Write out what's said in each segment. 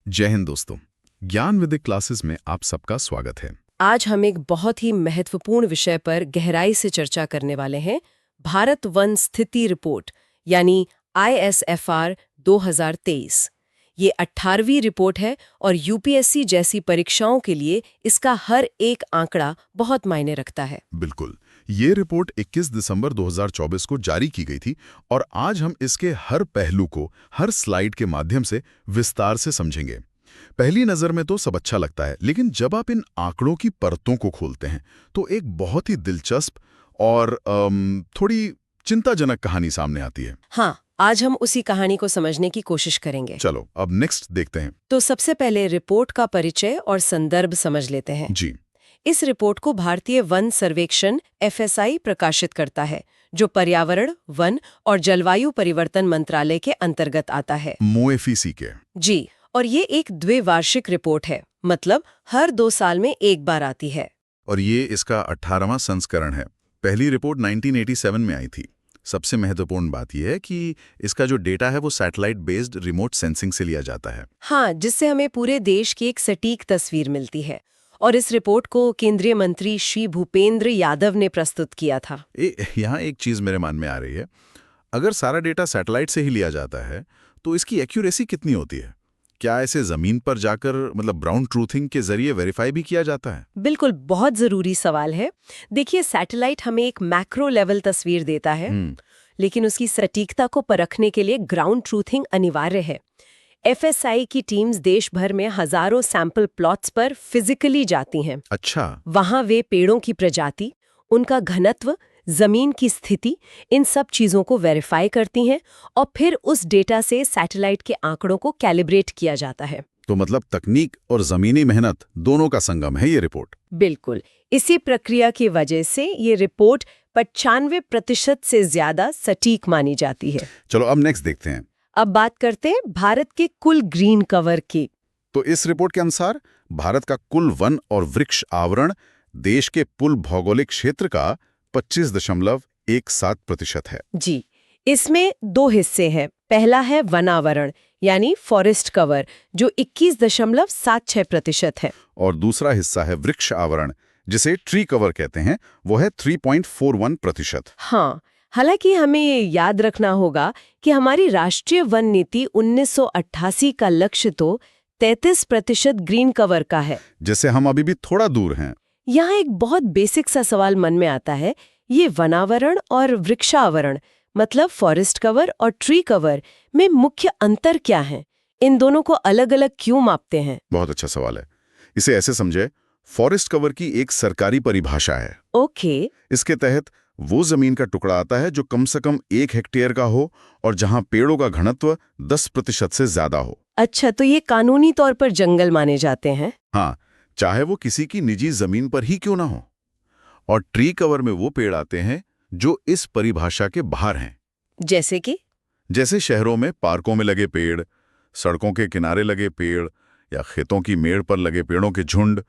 जय हिंद दोस्तों। ज्ञान विदिक क्लासेस में आप सबका स्वागत है। आज हम एक बहुत ही महत्वपूर्ण विषय पर गहराई से चर्चा करने वाले हैं। भारत वन स्थिति रिपोर्ट यानी ISFR 2023। ये 18वीं रिपोर्ट है और यूपीएससी जैसी परीक्षाओं के लिए इसका हर एक आंकड़ा बहुत मायने रखता है। बिल्कुल, ये रिपोर्ट 21 दिसंबर 2024 को जारी की गई थी और आज हम इसके हर पहलू को हर स्लाइड के माध्यम से विस्तार से समझेंगे। पहली नज़र में तो सब अच्छा लगता है, लेकिन जब आप इन आंकड़ों की परतों को खोलते हैं तो एक बहुत ही दिलचस्प और थोड़ी चिंताजनक कहानी सामने आती है। हाँ, आज हम उसी कहानी को समझने की कोशिश करेंगे। चलो अब नेक्स्ट देखते हैं। तो सबसे पहले रिपोर्ट का परिचय और संदर्भ समझ लेते हैं। जी, इस रिपोर्ट को भारतीय वन सर्वेक्षण FSI प्रकाशित करता है, जो पर्यावरण, वन और जलवायु परिवर्तन मंत्रालय के अंतर्गत आता है। MoFEC के। जी, और ये एक द्विवार्षिक रिपोर्ट है, मतलब हर 2 साल में एक बार आती है। और ये इसका 18वां संस्करण है। पहली रिपोर्ट 1987 में आई थी। सबसे महत्वपूर्ण बात यह है कि इसका जो डेटा है वो सैटेलाइट बेस्ड रिमोट सेंसिंग से लिया जाता है। हाँ, जिससे हमें पूरे देश की एक सटीक तस्वीर मिलती है। और इस रिपोर्ट को केंद्रीय मंत्री श्री भूपेंद्र यादव ने प्रस्तुत किया था। यहाँ एक चीज मेरे मन में आ रही है, अगर सारा डेटा सैटेलाइट से ही लिया जाता है तो इसकी एक्यूरेसी कितनी होती है? क्या इसे जमीन पर जाकर मतलब ग्राउंड ट्रूथिंग के जरिए वेरीफाई भी किया जाता है? बिल्कुल, बहुत जरूरी सवाल है। देखिए, सैटेलाइट हमें एक मैक्रो लेवल तस्वीर देता है, लेकिन उसकी सटीकता को परखने के लिए ग्राउंड ट्रूथिंग अनिवार्य है। FSI की टीम्स देश भर में हजारों सैंपल प्लॉट्स पर फिजिकली जाती हैं। अच्छा, वहां वे पेड़ों की प्रजाति, उनका घनत्व, जमीन की स्थिति, इन सब चीजों को वेरीफाई करती हैं और फिर उस डेटा से सैटेलाइट के आंकड़ों को कैलिब्रेट किया जाता है। तो मतलब तकनीक और जमीनी मेहनत दोनों का संगम है ये रिपोर्ट। बिल्कुल, इसी प्रक्रिया की वजह से ये रिपोर्ट 95% से ज्यादा सटीक मानी जाती है। चलो अब नेक्स्ट देखते हैं। अब बात करते हैं भारत के कुल ग्रीन कवर की। तो इस रिपोर्ट के अनुसार भारत का कुल वन और वृक्ष आवरण देश के कुल भौगोलिक क्षेत्र का 25.17% है। जी, इसमें 2 हिस्से हैं। पहला है वनावरण यानी फॉरेस्ट कवर, जो 21.76% है। और दूसरा हिस्सा है वृक्ष आवरण, जिसे ट्री कवर कहते हैं, वो है 3.41%। हाँ, हालांकि हमें ये याद रखना होगा कि हमारी राष्ट्रीय वन नीति 1988 का लक्ष्य तो 33% ग्रीन कवर का है, जैसे हम अभी भी थोड़ा दूर हैं। यहाँ एक बहुत बेसिक सा सवाल मन में आता है, ये वनावरण और वृक्षावरण मतलब फॉरेस्ट कवर और ट्री कवर में मुख्य अंतर क्या है? इन दोनों को अलग अलग क्यों मापते हैं? बहुत अच्छा सवाल है। इसे ऐसे समझे, फॉरेस्ट कवर की एक सरकारी परिभाषा है। ओके। इसके तहत वो जमीन का टुकड़ा आता है जो कम से कम 1 हेक्टेयर का हो और जहां पेड़ों का घनत्व 10% से ज्यादा हो। अच्छा, तो ये कानूनी तौर पर जंगल माने जाते हैं? हाँ, चाहे वो किसी की निजी जमीन पर ही क्यों ना हो। और ट्री कवर में वो पेड़ आते हैं जो इस परिभाषा के बाहर हैं। जैसे कि? जैसे शहरों में पार्कों में लगे पेड़, सड़कों के किनारे लगे पेड़ या खेतों की मेड़ पर लगे पेड़ों के झुंड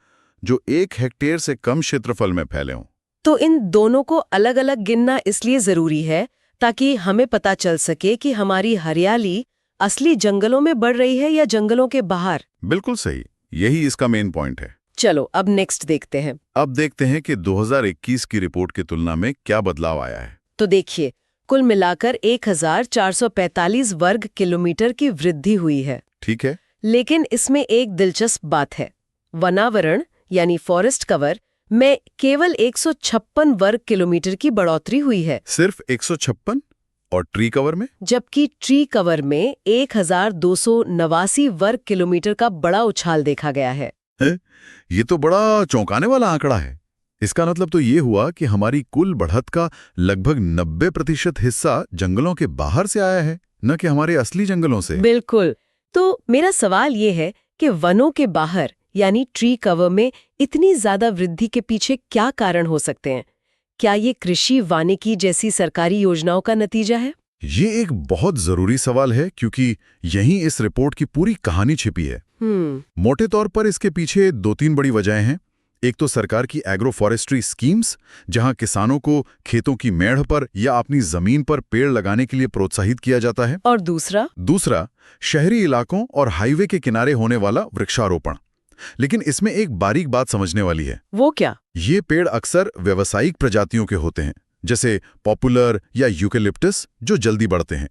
जो 1 हेक्टेयर से कम क्षेत्रफल में फैले हों। तो इन दोनों को अलग अलग गिनना इसलिए जरूरी है ताकि हमें पता चल सके कि हमारी हरियाली असली जंगलों में बढ़ रही है या जंगलों के बाहर। बिल्कुल सही, यही इसका मेन पॉइंट है। चलो अब नेक्स्ट देखते हैं। अब देखते हैं कि 2021 की रिपोर्ट की तुलना में क्या बदलाव आया है। तो देखिए, कुल मिलाकर 1445 वर्ग किलोमीटर की वृद्धि हुई है। ठीक है, लेकिन इसमें एक दिलचस्प बात है। वनावरण यानी फॉरेस्ट कवर में केवल 156 वर्ग किलोमीटर की बढ़ोतरी हुई है। सिर्फ 156? और ट्री कवर में? जबकि ट्री कवर में 1289 वर्ग किलोमीटर का बड़ा उछाल देखा गया है। ये तो बड़ा चौंकाने वाला आंकड़ा है। इसका मतलब तो ये हुआ कि हमारी कुल बढ़त का लगभग 90% हिस्सा जंगलों के बाहर से आया है, न कि हमारे असली जंगलों से। बिल्कुल। तो मेरा सवाल ये है कि वनों के बाहर यानी ट्री कवर में इतनी ज्यादा वृद्धि के पीछे क्या कारण हो सकते हैं? क्या ये कृषि वानिकी जैसी सरकारी योजनाओं का नतीजा है? ये एक बहुत जरूरी सवाल है, क्योंकि यहीं इस रिपोर्ट की पूरी कहानी छिपी है। मोटे तौर पर इसके पीछे 2-3 बड़ी वजहें हैं। एक तो सरकार की एग्रो फॉरेस्ट्री स्कीम्स, जहां किसानों को खेतों की मेड़ पर या अपनी जमीन पर पेड़ लगाने के लिए प्रोत्साहित किया जाता है। और दूसरा शहरी इलाकों और हाईवे के किनारे होने वाला वृक्षारोपण। लेकिन इसमें एक बारीक बात समझने वाली है। वो क्या? ये पेड़ अक्सर व्यावसायिक प्रजातियों के होते हैं, जैसे पॉपुलर या यूकेलिप्टस, जो जल्दी बढ़ते हैं।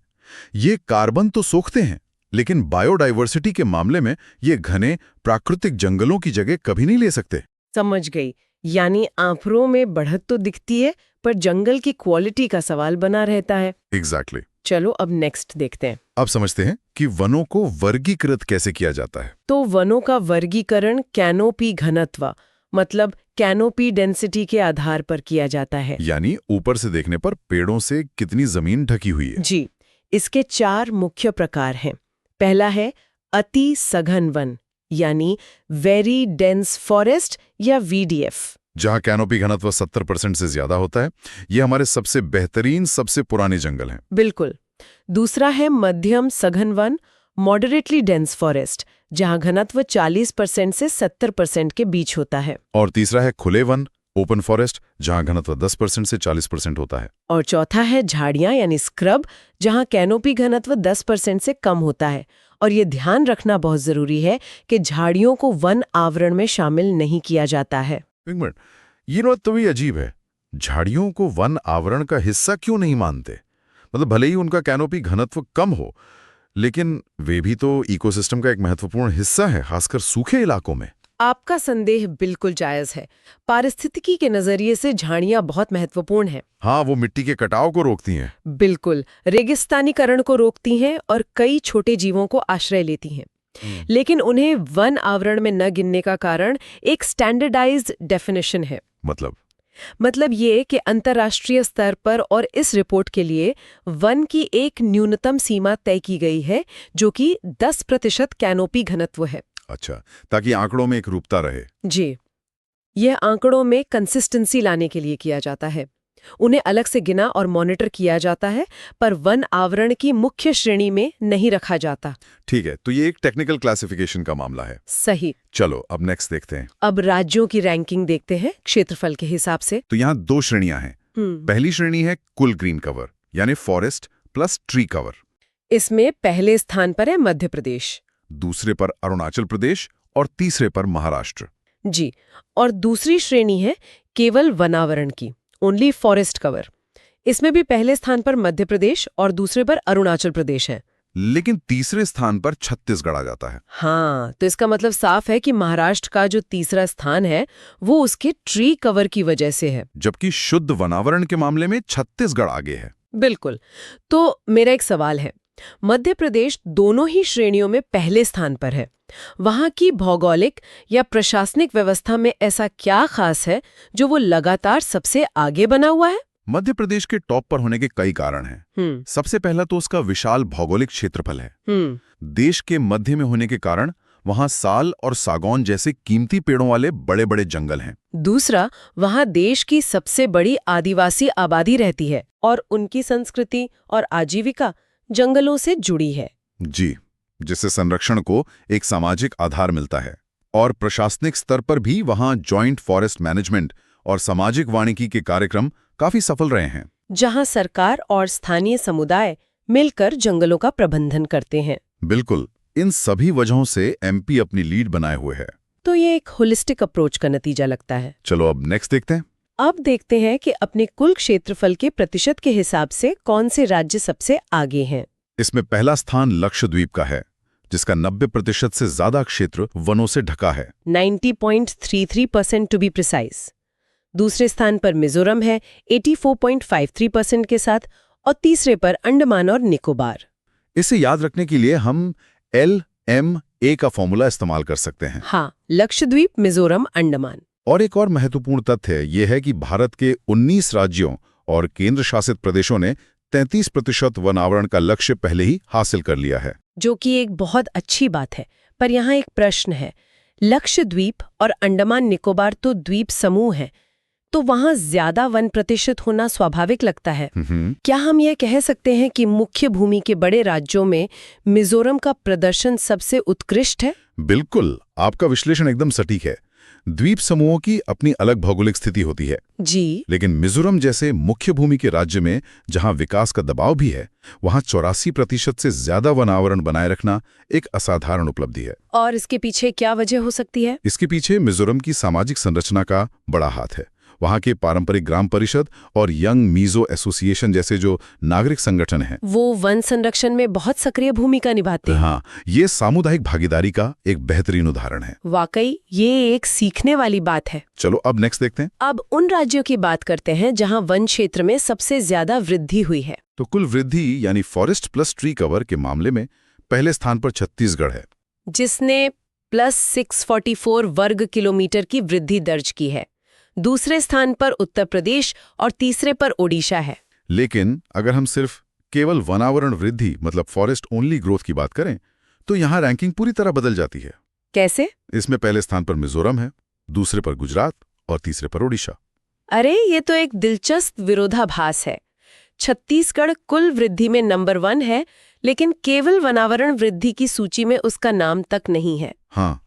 ये कार्बन तो सोखते हैं, लेकिन बायोडाइवर्सिटी के मामले में ये घने प्राकृतिक जंगलों की जगह कभी नहीं ले सकते। समझ गई। यानी आंकड़ों में बढ़त तो दिखती है, पर जंगल की क्वालिटी का सवाल बना रहता है। एग्जैक्टली। चलो अब नेक्स्ट देखते हैं। अब समझते हैं कि वनों को वर्गीकृत कैसे किया जाता है। तो वनों का वर्गीकरण कैनोपी घनत्व, मतलब कैनोपी डेंसिटी के आधार पर किया जाता है। यानी ऊपर से देखने पर पेड़ों से कितनी जमीन ढकी हुई है। जी, इसके 4 मुख्य प्रकार हैं। पहला है अति सघन वन, यानी वेरी डेंस फॉरेस्ट या VDF, जहां कैनोपी घनत्व 70% से ज्यादा होता है। ये हमारे सबसे बेहतरीन, सबसे पुराने जंगल हैं। बिल्कुल। दूसरा है मध्यम सघन वन, मॉडरेटली डेंस फॉरेस्ट, जहां घनत्व 40% से 70% के बीच होता है। और तीसरा है खुले वन, ओपन फॉरेस्ट, जहां घनत्व 10% से 40% होता है। और चौथा है झाड़ियां यानी स्क्रब, जहां कैनोपी घनत्व 10% से कम होता है। और ये ध्यान रखना बहुत जरूरी है कि झाड़ियों को वन आवरण में शामिल नहीं किया जाता है। एक मिनट, ये बात तो भी अजीब है। झाड़ियों को वन आवरण का हिस्सा क्यों नहीं मानते? मतलब भले ही उनका कैनोपी घनत्व कम हो, लेकिन वे भी तो इकोसिस्टम का एक महत्वपूर्ण हिस्सा है, खासकर सूखे इलाकों में। आपका संदेह बिल्कुल जायज है। पारिस्थितिकी के नजरिए से झाड़ियां बहुत महत्वपूर्ण हैं। हाँ, वो मिट्टी के कटाव को रोकती हैं। बिल्कुल, रेगिस्तानीकरण को रोकती हैं और कई छोटे जीवों को आश्रय लेती हैं। लेकिन उन्हें वन आवरण में न गिनने का कारण एक स्टैंडर्डाइज्ड डेफिनेशन है। मतलब ये कि अंतर्राष्ट्रीय स्तर पर और इस रिपोर्ट के लिए वन की एक न्यूनतम सीमा तय की गई है, जो कि 10% कैनोपी घनत्व है। अच्छा, ताकि आंकड़ों में एक रूपता रहे। जी, यह आंकड़ों में कंसिस्टेंसी लाने के लिए किया जाता है। उन्हें अलग से गिना और मॉनिटर किया जाता है, पर वन आवरण की मुख्य श्रेणी में नहीं रखा जाता। ठीक है, तो ये एक टेक्निकल क्लासिफिकेशन का मामला है। सही। चलो अब नेक्स्ट देखते हैं। अब राज्यों की रैंकिंग देखते हैं क्षेत्रफल के हिसाब से। तो यहाँ 2 श्रेणियां हैं। पहली श्रेणी है कुल ग्रीन कवर, यानी फॉरेस्ट प्लस ट्री कवर। इसमें पहले स्थान पर है मध्य प्रदेश, दूसरे पर अरुणाचल प्रदेश और तीसरे पर महाराष्ट्र। जी। और दूसरी श्रेणी है केवल वनावरण की, ओनली फॉरेस्ट कवर। इसमें भी पहले स्थान पर मध्य प्रदेश और दूसरे पर अरुणाचल प्रदेश है। लेकिन तीसरे स्थान पर छत्तीसगढ़ आ जाता है। हाँ, तो इसका मतलब साफ है कि महाराष्ट्र का जो तीसरा स्थान है वो उसके ट्री कवर की वजह से है, जबकि शुद्ध वनावरण के मामले में छत्तीसगढ़ आगे है। बिल्कुल। तो मेरा एक सवाल है, मध्य प्रदेश दोनों ही श्रेणियों में पहले स्थान पर है। वहां की भौगोलिक या प्रशासनिक व्यवस्था में ऐसा क्या खास है जो वो लगातार सबसे आगे बना हुआ है? मध्य प्रदेश के टॉप पर होने के कई कारण हैं। सबसे पहला तो उसका विशाल भौगोलिक क्षेत्रफल है। देश के मध्य में होने के कारण वहां साल और सागौन जैसे कीमती पेड़ों वाले बड़े बड़े जंगल हैं। दूसरा, वहां देश की सबसे बड़ी आदिवासी आबादी रहती है और उनकी संस्कृति और आजीविका जंगलों से जुड़ी है। जी, जिससे संरक्षण को एक सामाजिक आधार मिलता है। और प्रशासनिक स्तर पर भी वहां जॉइंट फॉरेस्ट मैनेजमेंट और सामाजिक वानिकी के कार्यक्रम काफी सफल रहे हैं, जहां सरकार और स्थानीय समुदाय मिलकर जंगलों का प्रबंधन करते हैं। बिल्कुल, इन सभी वजहों से MP अपनी लीड बनाए हुए है। तो ये एक होलिस्टिक अप्रोच का नतीजा लगता है। चलो अब नेक्स्ट देखते हैं। अब देखते हैं कि अपने कुल क्षेत्रफल के प्रतिशत के हिसाब से कौन से राज्य सबसे आगे हैं। इसमें पहला स्थान लक्षद्वीप का है, जिसका 90% से ज्यादा क्षेत्र वनों से ढका है। 90.33% टू बी प्रिसाइज। दूसरे स्थान पर मिजोरम है 84.53% के साथ, और तीसरे पर अंडमान और निकोबार। इसे याद रखने के लिए हम LMA का फॉर्मूला इस्तेमाल कर सकते हैं। हाँ, लक्षद्वीप, मिजोरम, अंडमान। और एक और महत्वपूर्ण तथ्य यह है कि भारत के 19 राज्यों और केंद्र शासित प्रदेशों ने 33% वन आवरण का लक्ष्य पहले ही हासिल कर लिया है, जो कि एक बहुत अच्छी बात है। पर यहाँ एक प्रश्न है, लक्षद्वीप और अंडमान निकोबार तो द्वीप समूह है, तो वहां ज्यादा वन प्रतिशत होना स्वाभाविक लगता है। क्या हम ये कह सकते हैं कि मुख्य भूमि के बड़े राज्यों में मिजोरम का प्रदर्शन सबसे उत्कृष्ट है? बिल्कुल, आपका विश्लेषण एकदम सटीक है। द्वीप समूहों की अपनी अलग भौगोलिक स्थिति होती है, जी। लेकिन मिजोरम जैसे मुख्य भूमि के राज्य में जहां विकास का दबाव भी है, वहां 84% से ज्यादा वन आवरण बनाए रखना एक असाधारण उपलब्धि है। और इसके पीछे क्या वजह हो सकती है? इसके पीछे मिजोरम की सामाजिक संरचना का बड़ा हाथ है। वहां के पारंपरिक ग्राम परिषद और यंग मीजो एसोसिएशन जैसे जो नागरिक संगठन हैं, वो वन संरक्षण में बहुत सक्रिय भूमिका निभाते हैं। हाँ, ये सामुदायिक भागीदारी का एक बेहतरीन उदाहरण है। वाकई ये एक सीखने वाली बात है। चलो अब नेक्स्ट देखते हैं। अब उन राज्यों की बात करते हैं जहां वन क्षेत्र में सबसे ज्यादा वृद्धि हुई है। तो कुल वृद्धि यानी फॉरेस्ट प्लस ट्री कवर के मामले में पहले स्थान पर छत्तीसगढ़ है, जिसने +644 वर्ग किलोमीटर की वृद्धि दर्ज की है। दूसरे स्थान पर उत्तर प्रदेश और तीसरे पर ओडिशा है। लेकिन अगर हम सिर्फ केवल वनावरण वृद्धि मतलब फॉरेस्ट ओनली ग्रोथ की बात करें तो यहाँ रैंकिंग पूरी तरह बदल जाती है। कैसे? इसमें पहले स्थान पर मिजोरम है, दूसरे पर गुजरात और तीसरे पर ओडिशा। अरे ये तो एक दिलचस्प विरोधाभास है। छत्तीसगढ़ कुल वृद्धि में नंबर 1 है, लेकिन केवल वनावरण वृद्धि की सूची में उसका नाम तक नहीं है। हाँ,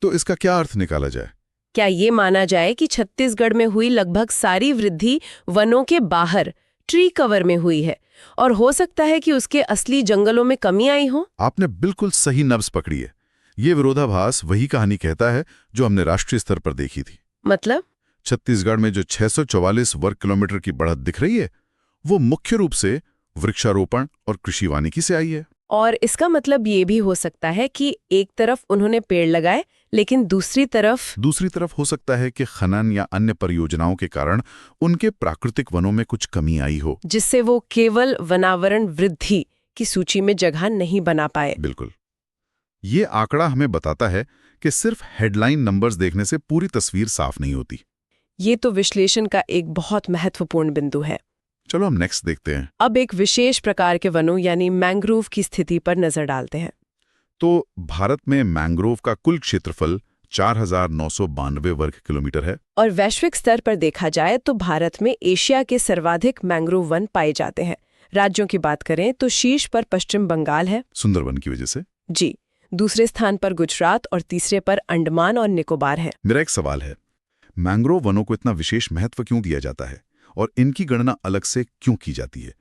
तो इसका क्या अर्थ निकाला जाए? क्या ये माना जाए कि छत्तीसगढ़ में हुई लगभग सारी वृद्धि वनों के बाहर ट्री कवर में हुई है और हो सकता है कि उसके असली जंगलों में कमी आई हो? आपने बिल्कुल सही नब्ज पकड़ी है। ये विरोधाभास वही कहानी कहता है जो हमने राष्ट्रीय स्तर पर देखी थी। मतलब? छत्तीसगढ़ में जो 644 वर्ग किलोमीटर की बढ़त दिख रही है, वो मुख्य रूप से वृक्षारोपण और कृषि वानिकी से आई है। और इसका मतलब ये भी हो सकता है कि एक तरफ उन्होंने पेड़ लगाए, लेकिन दूसरी तरफ हो सकता है कि खनन या अन्य परियोजनाओं के कारण उनके प्राकृतिक वनों में कुछ कमी आई हो, जिससे वो केवल वनावरण वृद्धि की सूची में जगह नहीं बना पाए। बिल्कुल। ये आंकड़ा हमें बताता है कि सिर्फ हेडलाइन नंबर्स देखने से पूरी तस्वीर साफ नहीं होती। ये तो विश्लेषण का एक बहुत महत्वपूर्ण बिंदु है। चलो हम नेक्स्ट देखते हैं। अब एक विशेष प्रकार के वनों यानी मैंग्रोव की स्थिति पर नजर डालते हैं। तो भारत में मैंग्रोव का कुल क्षेत्रफल 4,992 वर्ग किलोमीटर है। और वैश्विक स्तर पर देखा जाए तो भारत में एशिया के सर्वाधिक मैंग्रोव वन पाए जाते हैं। राज्यों की बात करें तो शीर्ष पर पश्चिम बंगाल है, सुंदरवन की वजह से। जी। दूसरे स्थान पर गुजरात और तीसरे पर अंडमान और निकोबार है। मेरा एक सवाल है, मैंग्रोव वनों को इतना विशेष महत्व क्यों दिया जाता है और इनकी गणना अलग से क्यों की जाती है?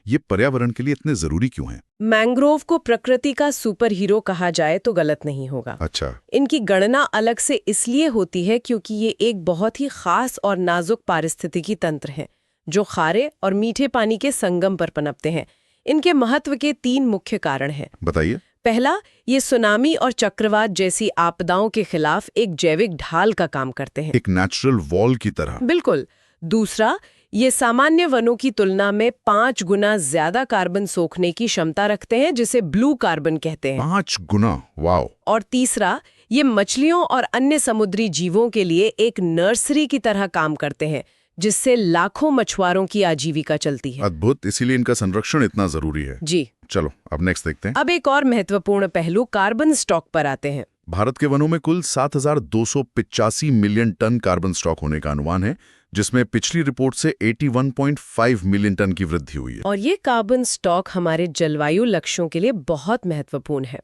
ये पर्यावरण के लिए इतने जरूरी क्यों हैं? मैंग्रोव को प्रकृति का सुपर हीरो कहा जाए तो गलत नहीं होगा। अच्छा। इनकी गणना अलग से इसलिए होती है क्योंकि ये एक बहुत ही खास और नाजुक पारिस्थितिकी तंत्र है जो खारे और मीठे पानी के संगम पर पनपते हैं। इनके महत्व के 3 मुख्य कारण हैं। बताइए। पहला, ये सुनामी और चक्रवात जैसी आपदाओं के खिलाफ एक जैविक ढाल का काम करते हैं, एक नेचुरल वॉल की तरह। बिल्कुल। दूसरा, ये सामान्य वनों की तुलना में 5 गुना ज्यादा कार्बन सोखने की क्षमता रखते हैं, जिसे ब्लू कार्बन कहते हैं। 5 गुना, वाओ। और तीसरा, ये मछलियों और अन्य समुद्री जीवों के लिए एक नर्सरी की तरह काम करते हैं, जिससे लाखों मछुआरों की आजीविका चलती है। अद्भुत, इसीलिए इनका संरक्षण इतना जरूरी है। जी। चलो अब नेक्स्ट देखते हैं। अब एक और महत्वपूर्ण पहलू कार्बन स्टॉक पर आते हैं। भारत के वनों में कुल 7,285 मिलियन टन कार्बन स्टॉक होने का अनुमान है, जिसमें पिछली रिपोर्ट से 81.5 मिलियन टन की वृद्धि हुई है। और ये कार्बन स्टॉक हमारे जलवायु लक्ष्यों के लिए बहुत महत्वपूर्ण है।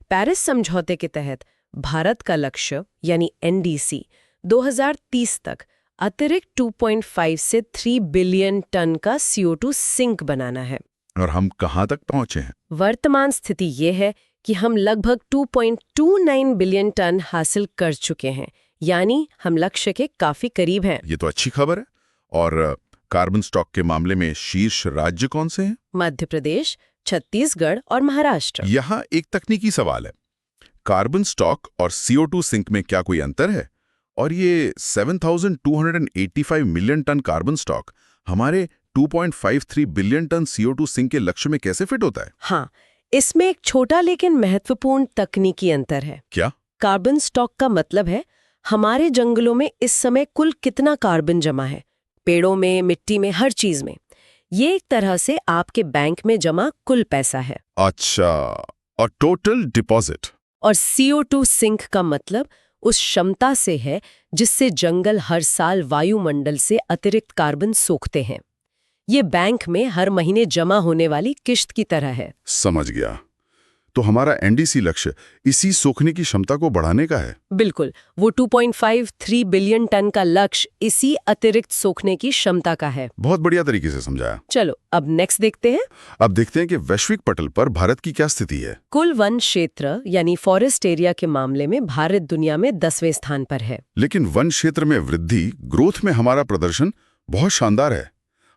पेरिस समझौते के तहत भारत का लक्ष्य यानी NDC 2030 तक अतिरिक्त 2.5 से 3 बिलियन टन का CO2 सिंक बनाना है। और हम कहां तक पहुंचे हैं? वर्तमान स्थिति ये है कि हम लगभग 2.29 बिलियन टन हासिल कर चुके हैं, यानी हम लक्ष्य के काफी करीब हैं। ये तो अच्छी खबर है। और कार्बन स्टॉक के मामले में शीर्ष राज्य कौन से हैं? मध्य प्रदेश, छत्तीसगढ़ और महाराष्ट्र। यहाँ एक तकनीकी सवाल है, कार्बन स्टॉक और CO2 सिंक में क्या कोई अंतर है? और ये 7,285 मिलियन टन कार्बन स्टॉक हमारे 2.53 बिलियन टन CO2 सिंक के लक्ष्य में कैसे फिट होता है? हाँ, इसमें एक छोटा लेकिन महत्वपूर्ण तकनीकी अंतर है। क्या? कार्बन स्टॉक का मतलब है हमारे जंगलों में इस समय कुल कितना कार्बन जमा है, पेड़ों में, मिट्टी में, हर चीज में। ये एक तरह से आपके बैंक में जमा कुल पैसा है। अच्छा, और टोटल डिपॉजिट? और CO2 सिंक का मतलब उस क्षमता से है जिससे जंगल हर साल वायुमंडल से अतिरिक्त कार्बन सोखते हैं। ये बैंक में हर महीने जमा होने वाली किश्त की तरह है। समझ गया। तो हमारा एनडीसी लक्ष्य इसी सोखने की क्षमता को बढ़ाने का है। बिल्कुल, वो 2.53 बिलियन टन का लक्ष्य इसी अतिरिक्त सोखने की क्षमता का है। बहुत बढ़िया तरीके से समझाया। चलो अब नेक्स्ट देखते हैं। अब देखते हैं कि वैश्विक पटल पर भारत की क्या स्थिति है। कुल वन क्षेत्र यानी फॉरेस्ट एरिया के मामले में भारत दुनिया में 10वें स्थान पर है। लेकिन वन क्षेत्र में वृद्धि, ग्रोथ में हमारा प्रदर्शन बहुत शानदार है।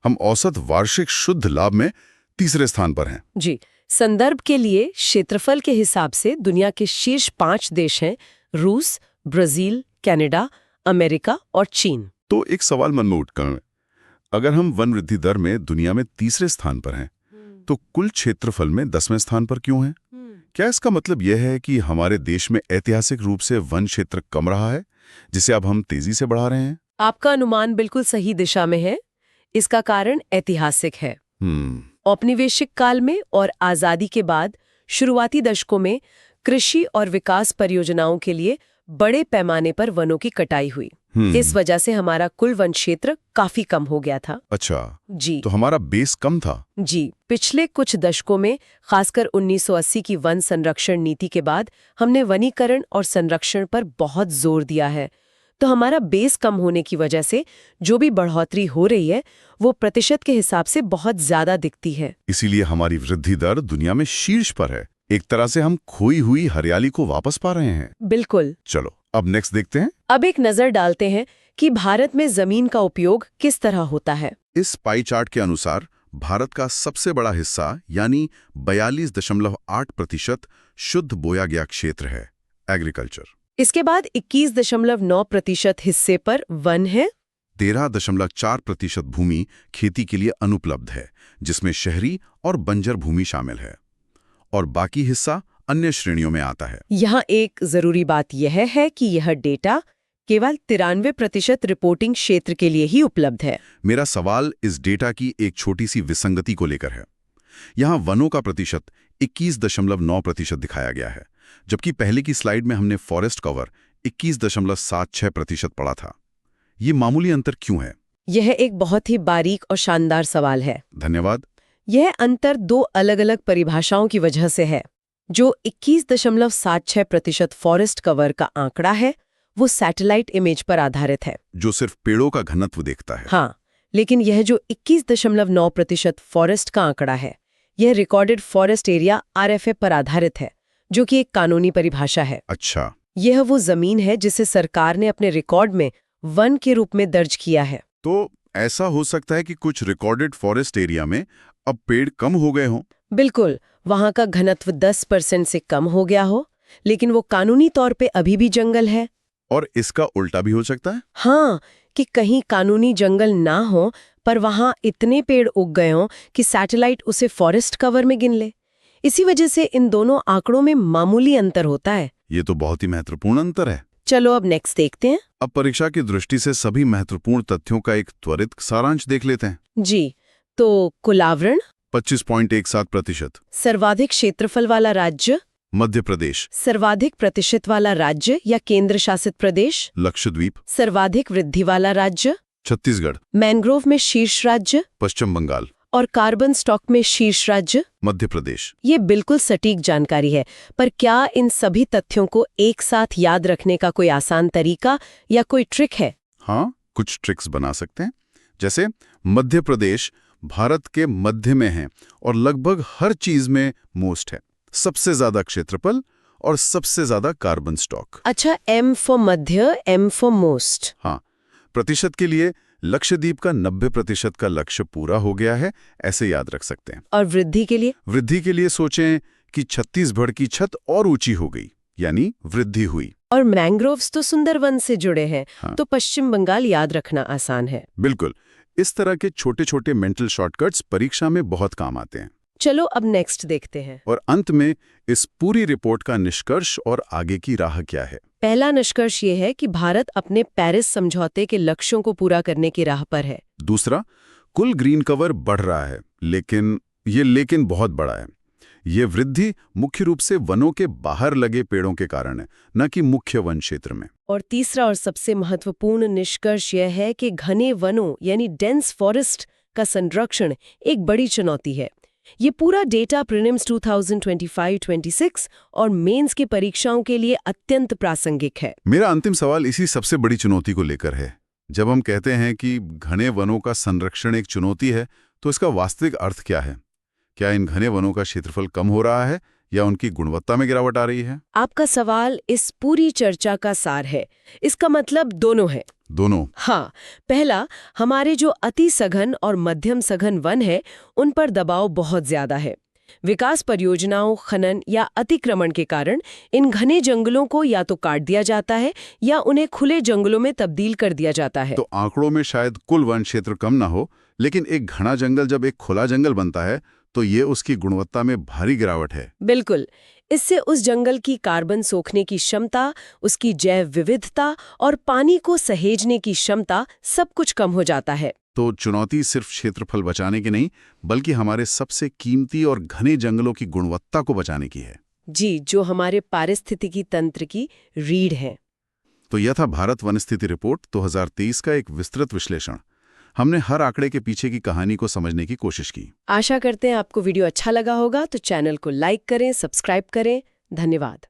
हम औसत वार्षिक शुद्ध लाभ में तीसरे स्थान पर हैं। जी, संदर्भ के लिए क्षेत्रफल के हिसाब से दुनिया के शीर्ष 5 देश हैं: रूस, ब्राजील, कनाडा, अमेरिका और चीन। तो एक सवाल मन में उठता है, अगर हम वन वृद्धि दर में दुनिया में तीसरे स्थान पर हैं, तो कुल क्षेत्रफल में 10वें स्थान पर क्यों हैं? क्या इसका मतलब यह है कि हमारे देश में ऐतिहासिक रूप से वन क्षेत्र कम रहा है, जिसे अब हम तेजी से बढ़ा रहे हैं? आपका अनुमान बिल्कुल सही दिशा में है। इसका कारण ऐतिहासिक है। औपनिवेशिक काल में और आजादी के बाद शुरुआती दशकों में कृषि और विकास परियोजनाओं के लिए बड़े पैमाने पर वनों की कटाई हुई। इस वजह से हमारा कुल वन क्षेत्र काफी कम हो गया था। अच्छा, जी, तो हमारा बेस कम था। जी, पिछले कुछ दशकों में, खासकर 1980 की वन संरक्षण नीति के बाद, हमने वनीकरण और संरक्षण पर बहुत जोर दिया है। तो हमारा बेस कम होने की वजह से जो भी बढ़ोतरी हो रही है वो प्रतिशत के हिसाब से बहुत ज्यादा दिखती है। इसीलिए हमारी वृद्धि दर दुनिया में शीर्ष पर है। एक तरह से हम खोई हुई हरियाली को वापस पा रहे हैं। बिल्कुल। चलो अब नेक्स्ट देखते हैं। अब एक नजर डालते हैं कि भारत में जमीन का उपयोग किस तरह होता है। इस पाई चार्ट के अनुसार भारत का सबसे बड़ा हिस्सा यानी 42.8% शुद्ध बोया गया क्षेत्र है, एग्रीकल्चर। इसके बाद 21.9% हिस्से पर वन है। 13.4% भूमि खेती के लिए अनुपलब्ध है, जिसमें शहरी और बंजर भूमि शामिल है, और बाकी हिस्सा अन्य श्रेणियों में आता है। यहाँ एक जरूरी बात यह है कि यह डेटा केवल 93% रिपोर्टिंग क्षेत्र के लिए ही उपलब्ध है। मेरा सवाल इस डेटा की एक छोटी सी विसंगति को लेकर है। यहाँ वनों का प्रतिशत 21.9% दिखाया गया है, जबकि पहले की स्लाइड में हमने फॉरेस्ट कवर 21.76% पढ़ा था। ये मामूली अंतर क्यों है? यह एक बहुत ही बारीक और शानदार सवाल है। धन्यवाद। यह अंतर 2 अलग-अलग परिभाषाओं की वजह से है। जो 21.76% फॉरेस्ट कवर का आंकड़ा है, वो सैटेलाइट इमेज पर आधारित है, जो सिर्फ पेड़ों का घनत्व देखता है। हाँ, लेकिन यह जो 21.9% फॉरेस्ट का आंकड़ा है, यह रिकॉर्डेड फॉरेस्ट एरिया RFA पर आधारित है, जो कि एक कानूनी परिभाषा है। अच्छा, यह वो जमीन है जिसे सरकार ने अपने रिकॉर्ड में वन के रूप में दर्ज किया है। तो ऐसा हो सकता है कि कुछ रिकॉर्डेड फॉरेस्ट एरिया में अब पेड़ कम हो गए हों? बिल्कुल, वहां का घनत्व 10% से कम हो गया हो, लेकिन वो कानूनी तौर पे अभी भी जंगल है। और इसका उल्टा भी हो सकता है? हाँ, कि कहीं कानूनी जंगल ना हो पर वहां इतने पेड़ उग गए हों कि सैटेलाइट उसे फॉरेस्ट कवर में गिन ले। इसी वजह से इन दोनों आंकड़ों में मामूली अंतर होता है। ये तो बहुत ही महत्वपूर्ण अंतर है। चलो अब नेक्स्ट देखते हैं। अब परीक्षा की दृष्टि से सभी महत्वपूर्ण तथ्यों का एक त्वरित सारांश देख लेते हैं। जी, तो कुल आवरण 25.17%। सर्वाधिक क्षेत्रफल वाला राज्य मध्य प्रदेश। सर्वाधिक प्रतिशत वाला राज्य या केंद्र शासित प्रदेश लक्षद्वीप। सर्वाधिक वृद्धि वाला राज्य छत्तीसगढ़। मैंग्रोव में शीर्ष राज्य पश्चिम बंगाल। और कार्बन स्टॉक में शीर्ष राज्य मध्य प्रदेश। ये बिल्कुल सटीक जानकारी है, पर क्या इन सभी तथ्यों को एक साथ याद रखने का कोई आसान तरीका या कोई ट्रिक है? हाँ, कुछ ट्रिक्स बना सकते हैं। जैसे मध्य प्रदेश भारत के मध्य में है और लगभग हर चीज में मोस्ट है, सबसे ज्यादा क्षेत्रफल और सबसे ज्यादा कार्बन स्टॉक। अच्छा, M for Madhya, M for most. हाँ, प्रतिशत के लिए लक्षद्वीप का 90% का लक्ष्य पूरा हो गया है, ऐसे याद रख सकते हैं। और वृद्धि के लिए? वृद्धि के लिए सोचें कि छत्तीसगढ़ की छत और ऊंची हो गई, यानी वृद्धि हुई। और मैंग्रोव्स तो सुंदरवन से जुड़े हैं, हाँ। तो पश्चिम बंगाल याद रखना आसान है। बिल्कुल, इस तरह के छोटे छोटे मेंटल शॉर्टकट्स परीक्षा में बहुत काम आते हैं। चलो अब नेक्स्ट देखते हैं। और अंत में इस पूरी रिपोर्ट का निष्कर्ष और आगे की राह क्या है? पहला निष्कर्ष ये है कि भारत अपने पेरिस समझौते के लक्ष्यों को पूरा करने की राह पर है। दूसरा, कुल ग्रीन कवर बढ़ रहा है, लेकिन बहुत बड़ा है। ये वृद्धि मुख्य रूप से वनों के बाहर लगे पेड़ों के कारण है, न कि मुख्य वन क्षेत्र में। और तीसरा और सबसे महत्वपूर्ण निष्कर्ष यह है कि घने वनों यानी डेंस फॉरेस्ट का संरक्षण एक बड़ी चुनौती है। ये पूरा डेटा प्रीलिम्स 2025-26 और मेंस की परीक्षाओं के लिए अत्यंत प्रासंगिक है। मेरा अंतिम सवाल इसी सबसे बड़ी चुनौती को लेकर है। जब हम कहते हैं कि घने वनों का संरक्षण एक चुनौती है, तो इसका वास्तविक अर्थ क्या है? क्या इन घने वनों का क्षेत्रफल कम हो रहा है या उनकी गुणवत्ता में गिरावट आ रही है? आपका सवाल इस पूरी चर्चा का सार है। इसका मतलब दोनों है। दोनों? हाँ, पहला, हमारे जो अति सघन और मध्यम सघन वन है, उन पर दबाव बहुत ज्यादा है। विकास परियोजनाओं, खनन या अतिक्रमण के कारण इन घने जंगलों को या तो काट दिया जाता है या उन्हें खुले जंगलों में तब्दील कर दिया जाता है। तो आंकड़ों में शायद कुल वन क्षेत्र कम ना हो, लेकिन एक घना जंगल जब एक खुला जंगल बनता है तो ये उसकी गुणवत्ता में भारी गिरावट है। बिल्कुल। इससे उस जंगल की कार्बन सोखने की क्षमता, उसकी जैव विविधता और पानी को सहेजने की क्षमता सब कुछ कम हो जाता है। तो चुनौती सिर्फ क्षेत्रफल बचाने की नहीं, बल्कि हमारे सबसे कीमती और घने जंगलों की गुणवत्ता को बचाने की है। जी, जो हमारे पारिस्थितिकी तंत्र की रीढ़ है। तो यह था भारत वन स्थिति रिपोर्ट 2023 का एक विस्तृत विश्लेषण। हमने हर आंकड़े के पीछे की कहानी को समझने की कोशिश की। आशा करते हैं आपको वीडियो अच्छा लगा होगा, तो चैनल को लाइक करें, सब्सक्राइब करें। धन्यवाद।